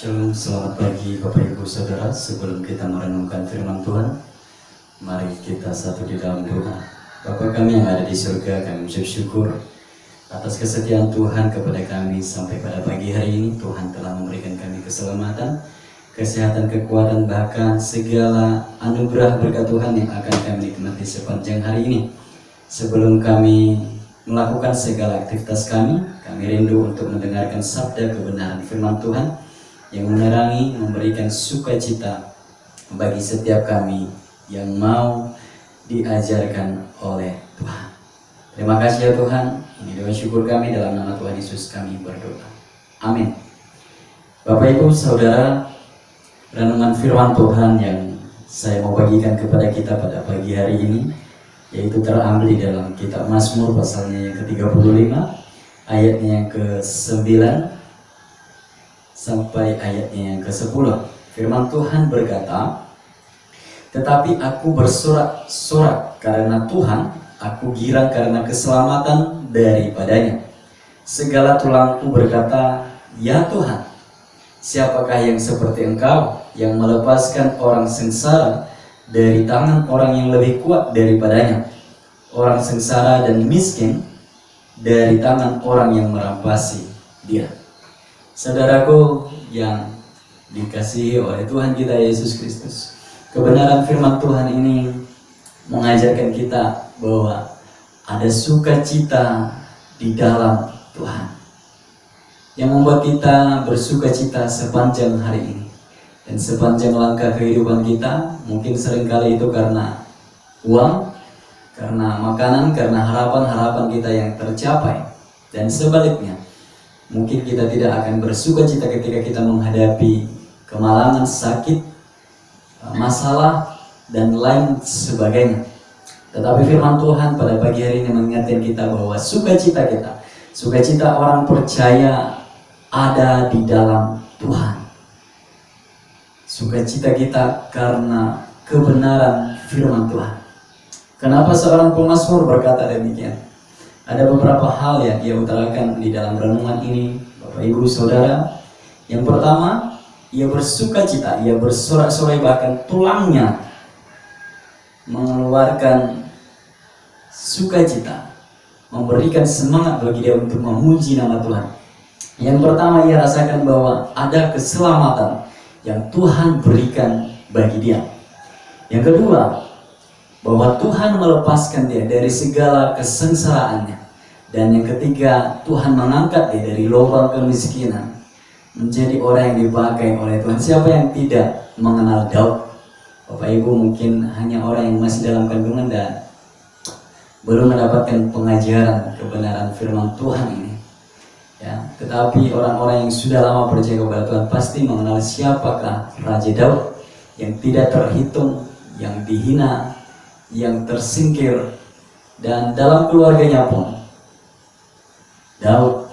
Shalom, selamat pagi Bapak Ibu Saudara. Sebelum kita merenungkan firman Tuhan, mari kita satu di dalam doa. Bapa kami yang ada di surga, kami mengucap syukur atas kesetiaan Tuhan kepada kami sampai pada pagi hari ini. Tuhan telah memberikan kami keselamatan, kesehatan, kekuatan, bahkan segala anugerah berkat Tuhan yang akan kami nikmati sepanjang hari ini. Sebelum kami melakukan segala aktivitas kami rindu untuk mendengarkan sabda kebenaran firman Tuhan yang menerangi, memberikan sukacita bagi setiap kami yang mau diajarkan oleh Tuhan. Terima kasih ya Tuhan. Ini doa syukur kami dalam nama Tuhan Yesus kami berdoa. Amin. Bapak Ibu Saudara, renungan firman Tuhan yang saya mau bagikan kepada kita pada pagi hari ini yaitu terambil di dalam kitab Mazmur pasalnya yang ke-35 ayatnya yang ke-9 sampai ayatnya yang ke-10. Firman Tuhan berkata, "Tetapi aku bersorak-sorak karena Tuhan, aku girang karena keselamatan daripadanya. Segala tulangku berkata, ya Tuhan, siapakah yang seperti Engkau, yang melepaskan orang sengsara dari tangan orang yang lebih kuat daripadanya, orang sengsara dan miskin dari tangan orang yang merampasi dia." Saudaraku yang dikasihi oleh Tuhan kita Yesus Kristus, kebenaran firman Tuhan ini mengajarkan kita bahwa ada sukacita di dalam Tuhan yang membuat kita bersukacita sepanjang hari ini dan sepanjang langkah kehidupan kita. Mungkin seringkali itu karena uang, karena makanan, karena harapan-harapan kita yang tercapai, dan sebaliknya mungkin kita tidak akan bersukacita ketika kita menghadapi kemalangan, sakit, masalah, dan lain sebagainya. Tetapi firman Tuhan pada pagi hari ini mengingatkan kita bahwa sukacita kita, sukacita orang percaya ada di dalam Tuhan. Sukacita kita karena kebenaran firman Tuhan. Kenapa seorang pemazmur berkata demikian? Ada beberapa hal yang ia utarakan di dalam renungan ini, Bapak Ibu Saudara. Yang pertama, ia bersukacita, ia bersorak-sorai, bahkan tulangnya mengeluarkan sukacita, memberikan semangat bagi dia untuk memuji nama Tuhan. Yang pertama, ia rasakan bahwa ada keselamatan yang Tuhan berikan bagi dia. Yang kedua, bahwa Tuhan melepaskan dia dari segala kesengsaraannya. Dan yang ketiga, Tuhan mengangkat dia dari lubang kemiskinan menjadi orang yang dipakai oleh Tuhan. Siapa yang tidak mengenal Daud? Bapak Ibu mungkin hanya orang yang masih dalam kandungan dan belum mendapatkan pengajaran kebenaran firman Tuhan ini, ya. Tetapi orang-orang yang sudah lama percaya kepada Tuhan pasti mengenal siapakah Raja Daud yang tidak terhitung, yang dihina, yang tersingkir, dan dalam keluarganya pun Daud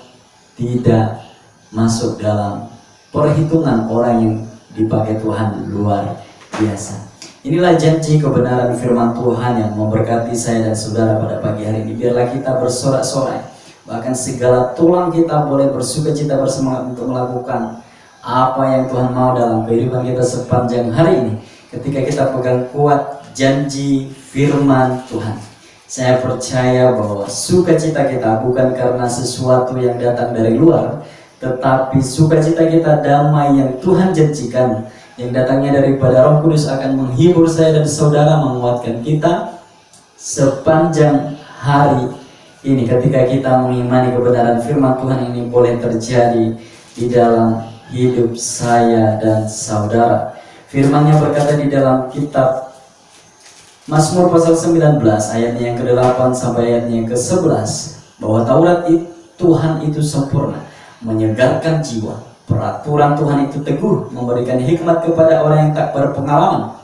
tidak masuk dalam perhitungan orang yang dipakai Tuhan luar biasa. Inilah janji kebenaran firman Tuhan yang memberkati saya dan saudara pada pagi hari ini. Biarlah kita bersorak-sorai, bahkan segala tulang kita boleh bersukacita bersemangat untuk melakukan apa yang Tuhan mau dalam kehidupan kita sepanjang hari ini. Ketika kita pegang kuat janji firman Tuhan, saya percaya bahwa sukacita kita bukan karena sesuatu yang datang dari luar, tetapi sukacita kita damai yang Tuhan janjikan, yang datangnya daripada Roh Kudus akan menghibur saya dan saudara, menguatkan kita sepanjang hari ini. Ketika kita mengimani kebenaran firman Tuhan ini boleh terjadi di dalam hidup saya dan saudara. Firman-Nya berkata di dalam kitab Mazmur pasal 19 ayatnya yang ke-8 sampai ayatnya yang ke-11 bahwa Taurat Tuhan itu sempurna, menyegarkan jiwa. Peraturan Tuhan itu teguh, memberikan hikmat kepada orang yang tak berpengalaman.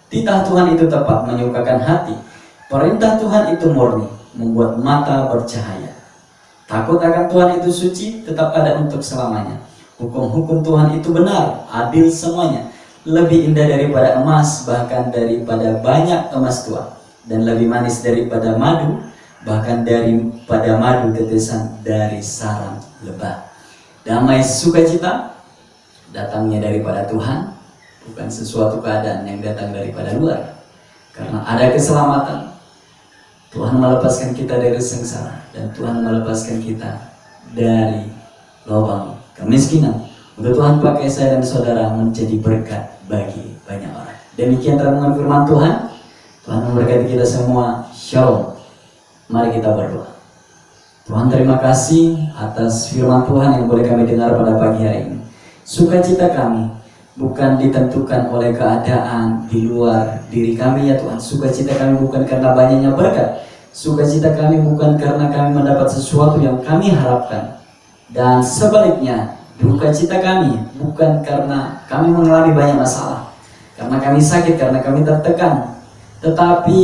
Titah Tuhan itu tepat, menyukakan hati. Perintah Tuhan itu murni, membuat mata bercahaya. Takut akan Tuhan itu suci, tetap ada untuk selamanya. Hukum-hukum Tuhan itu benar, adil semuanya. Lebih indah daripada emas, bahkan daripada banyak emas tua, dan lebih manis daripada madu, bahkan daripada madu tetesan dari sarang lebah. Damai sukacita datangnya daripada Tuhan, bukan sesuatu keadaan yang datang daripada luar. Karena ada keselamatan, Tuhan melepaskan kita dari sengsara, dan Tuhan melepaskan kita dari lubang kemiskinan. Untuk Tuhan pakai saya dan saudara menjadi berkat bagi banyak orang. Demikian renungan firman Tuhan. Tuhan memberkati kita semua. Shalom. Mari kita berdoa. Tuhan, terima kasih atas firman Tuhan yang boleh kami dengar pada pagi hari ini. Sukacita kami bukan ditentukan oleh keadaan di luar diri kami ya Tuhan. Sukacita kami bukan karena banyaknya berkat. Sukacita kami bukan karena kami mendapat sesuatu yang kami harapkan. Dan sebaliknya, duka cita kami bukan karena kami mengalami banyak masalah, karena kami sakit, karena kami tertekan. Tetapi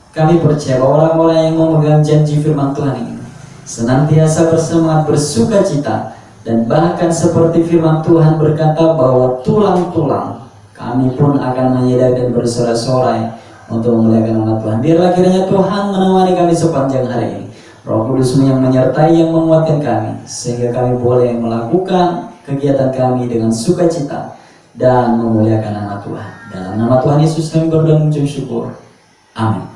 kami percaya bahwa orang-orang yang memegang janji firman Tuhan ini senantiasa bersemangat bersukacita. Dan bahkan seperti firman Tuhan berkata bahwa tulang-tulang kami pun akan menyadari dan bersorak-sorai untuk memuliakan nama Tuhan. Biarlah kiranya Tuhan menemani kami sepanjang hari ini. Roh Kudus yang menyertai, yang menguatkan kami, sehingga kami boleh melakukan kegiatan kami dengan sukacita dan memuliakan nama Tuhan. Dalam nama Tuhan Yesus kami berdoa mengucap syukur. Amin.